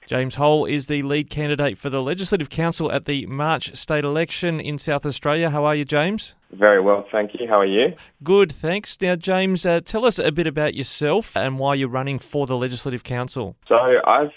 James Hole is the lead candidate for the Legislative Council at the March state election in South Australia. How are you, James? Very well, thank you. How are you? Good, thanks. Now, James, tell us a bit about yourself and why you're running for the Legislative Council. So I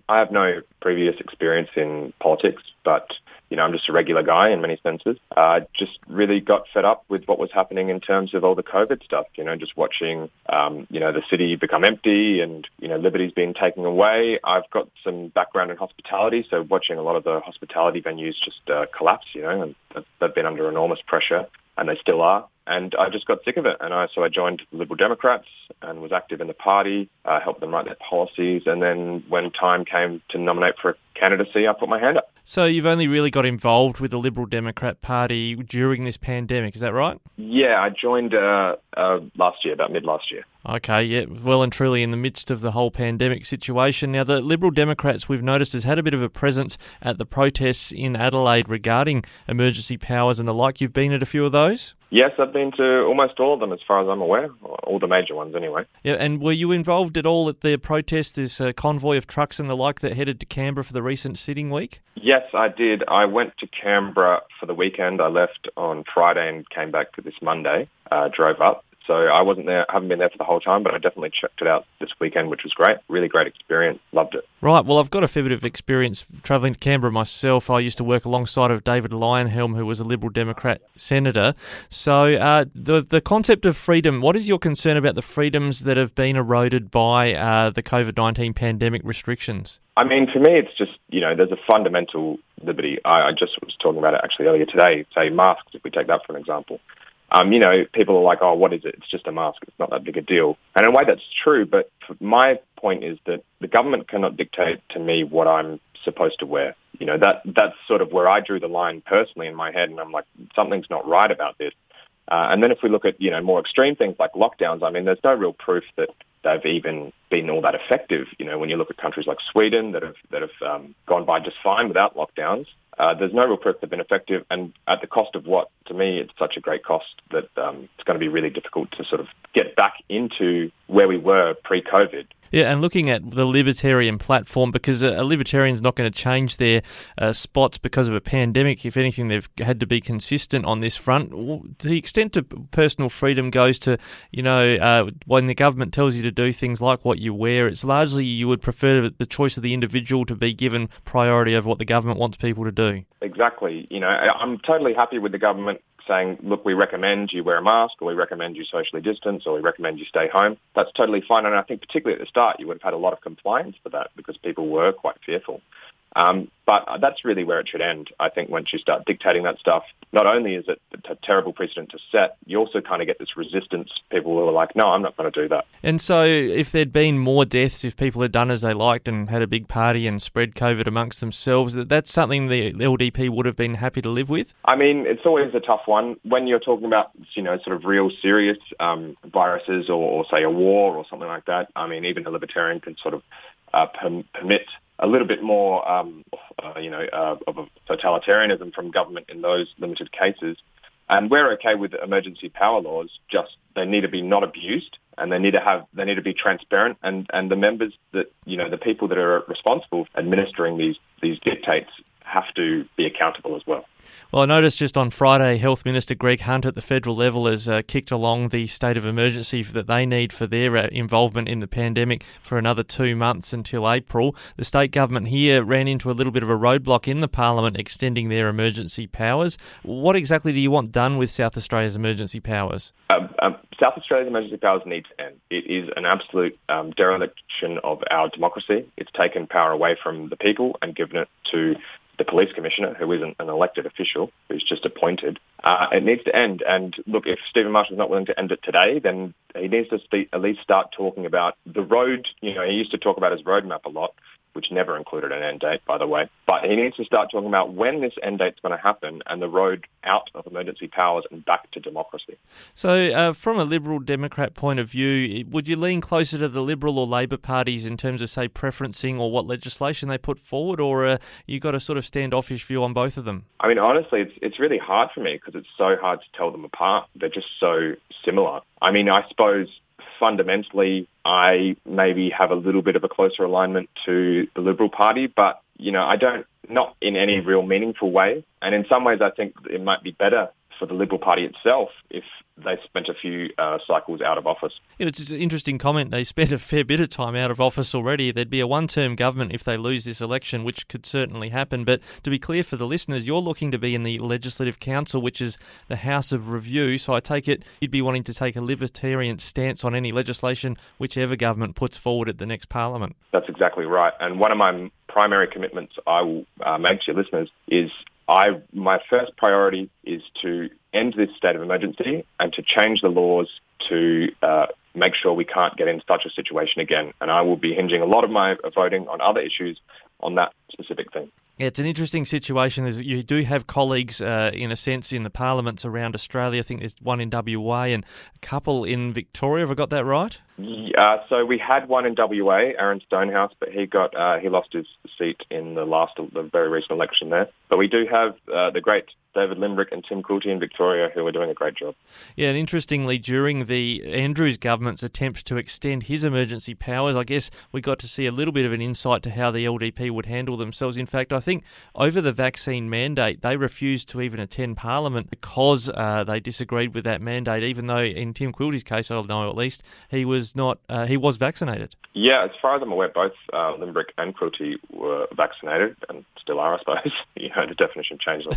have no previous experience in politics, but I'm just a regular guy in many senses. I just really got fed up with what was happening in terms of all the COVID stuff. Just watching the city become empty and liberties being taken away. I've got some background in hospitality, so watching a lot of the hospitality venues just collapse. And they've been under enormous pressure. And they still are. And I just got sick of it. And so I joined the Liberal Democrats and was active in the party, helped them write their policies. And then when time came to nominate for a candidacy, I put my hand up. So you've only really got involved with the Liberal Democrat Party during this pandemic, is that right? Yeah, I joined last year, about mid-last year. Okay, yeah, well and truly in the midst of the whole pandemic situation. Now, the Liberal Democrats, we've noticed, has had a bit of a presence at the protests in Adelaide regarding emergency powers and the like. You've been at a few of those? Yes, I've been to almost all of them as far as I'm aware, all the major ones anyway. Yeah, and were you involved at all at the protest, this convoy of trucks and the like that headed to Canberra for the recent sitting week? Yes, I did. I went to Canberra for the weekend. I left on Friday and came back this Monday, drove up. So I wasn't there, haven't been there for the whole time, but I definitely checked it out this weekend, which was great. Really great experience. Loved it. Right. Well, I've got a fair bit of experience travelling to Canberra myself. I used to work alongside of David Leyonhjelm, who was a Liberal Democrat senator. So the concept of freedom, what is your concern about the freedoms that have been eroded by the COVID-19 pandemic restrictions? I mean, for me, it's just, there's a fundamental liberty. I just was talking about it actually earlier today, say masks, if we take that for an example. People are like, oh, what is it? It's just a mask. It's not that big a deal. And in a way that's true, but my point is that the government cannot dictate to me what I'm supposed to wear. That's sort of where I drew the line personally in my head, and I'm like, something's not right about this. And then if we look at, more extreme things like lockdowns, I mean, there's no real proof that they've even been all that effective. When you look at countries like Sweden that have gone by just fine without lockdowns, there's no real proof they've been effective, and at the cost of what? To me, it's such a great cost that it's going to be really difficult to sort of get back into where we were pre-COVID. Yeah, and looking at the libertarian platform, because a libertarian's not going to change their spots because of a pandemic. If anything, they've had to be consistent on this front. To the extent of personal freedom goes to, when the government tells you to do things like what you wear, it's largely you would prefer the choice of the individual to be given priority over what the government wants people to do. Exactly. I'm totally happy with the government saying, look, we recommend you wear a mask, or we recommend you socially distance, or we recommend you stay home. That's totally fine. And I think particularly at the start, you would have had a lot of compliance for that because people were quite fearful. But that's really where it should end. I think once you start dictating that stuff, not only is it a terrible precedent to set, you also kind of get this resistance. People who are like, no, I'm not going to do that. And so if there'd been more deaths, if people had done as they liked and had a big party and spread COVID amongst themselves, that's something the LDP would have been happy to live with? I mean, it's always a tough one. When you're talking about, sort of real serious viruses or say a war or something like that, I mean, even a libertarian can sort of permit a little bit more, of a totalitarianism from government in those limited cases. And we're okay with emergency power laws, just they need to be not abused and they need to be transparent, and the members that, the people that are responsible for administering these dictates have to be accountable as well. Well, I noticed just on Friday, Health Minister Greg Hunt at the federal level has kicked along the state of emergency that they need for their involvement in the pandemic for another 2 months until April. The state government here ran into a little bit of a roadblock in the Parliament extending their emergency powers. What exactly do you want done with South Australia's emergency powers? South Australia's emergency powers need to end. It is an absolute dereliction of our democracy. It's taken power away from the people and given it to the police commissioner, who isn't an elected official, who's just appointed. It needs to end. And look, if Stephen Marshall's not willing to end it today, then he needs to at least start talking about the road. He used to talk about his roadmap a lot, which never included an end date, by the way. But he needs to start talking about when this end date's going to happen and the road out of emergency powers and back to democracy. So from a Liberal Democrat point of view, would you lean closer to the Liberal or Labor parties in terms of, say, preferencing or what legislation they put forward, or you got a sort of standoffish view on both of them? I mean, honestly, it's really hard for me because it's so hard to tell them apart. They're just so similar. I mean, I suppose fundamentally I maybe have a little bit of a closer alignment to the Liberal Party, but, I don't, not in any real meaningful way. And in some ways, I think it might be better for the Liberal Party itself if they spent a few cycles out of office. Yeah, it's an interesting comment. They spent a fair bit of time out of office already. There'd be a one-term government if they lose this election, which could certainly happen. But to be clear for the listeners, you're looking to be in the Legislative Council, which is the House of Review. So I take it you'd be wanting to take a libertarian stance on any legislation, whichever government puts forward at the next Parliament. That's exactly right. And one of my primary commitments I will make to your listeners is my first priority is to end this state of emergency and to change the laws to make sure we can't get in such a situation again. And I will be hinging a lot of my voting on other issues on that specific thing. Yeah, it's an interesting situation. You do have colleagues, in a sense, in the parliaments around Australia. I think there's one in WA and a couple in Victoria. Have I got that right? So we had one in WA, Aaron Stonehouse, but he lost his seat in the very recent election there. But we do have the great David Limbrick and Tim Coulty in Victoria, who are doing a great job. Yeah, and interestingly, during the Andrews government's attempt to extend his emergency powers, I guess we got to see a little bit of an insight to how the LDP would handle themselves. In fact, I think over the vaccine mandate, they refused to even attend Parliament because they disagreed with that mandate, even though in Tim Quilty's case, I know at least, he was vaccinated. Yeah, as far as I'm aware, both Limbrick and Quilty were vaccinated and still are, I suppose. The definition changed.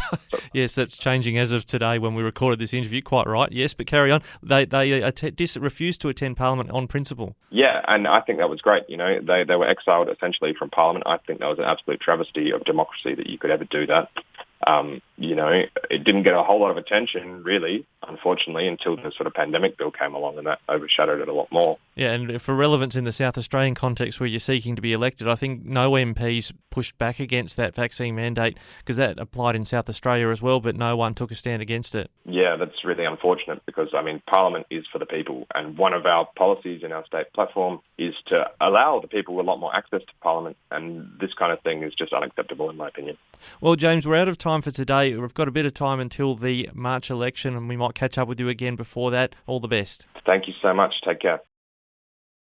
Yes, that's changing as of today when we recorded this interview. Quite right, yes, but carry on. They refused to attend Parliament on principle. Yeah, and I think that was great. They were exiled essentially from Parliament. I think that was an absolute travesty of democracy that you could ever do that. It didn't get a whole lot of attention, really, unfortunately, until the sort of pandemic bill came along, and that overshadowed it a lot more. Yeah, and for relevance in the South Australian context where you're seeking to be elected, I think no MPs pushed back against that vaccine mandate because that applied in South Australia as well, but no one took a stand against it. Yeah, that's really unfortunate because, Parliament is for the people, and one of our policies in our state platform is to allow the people a lot more access to Parliament, and this kind of thing is just unacceptable in my opinion. Well, James, we're out of time for today. We've got a bit of time until the March election, and we might catch up with you again before that. All the best. Thank you so much. Take care.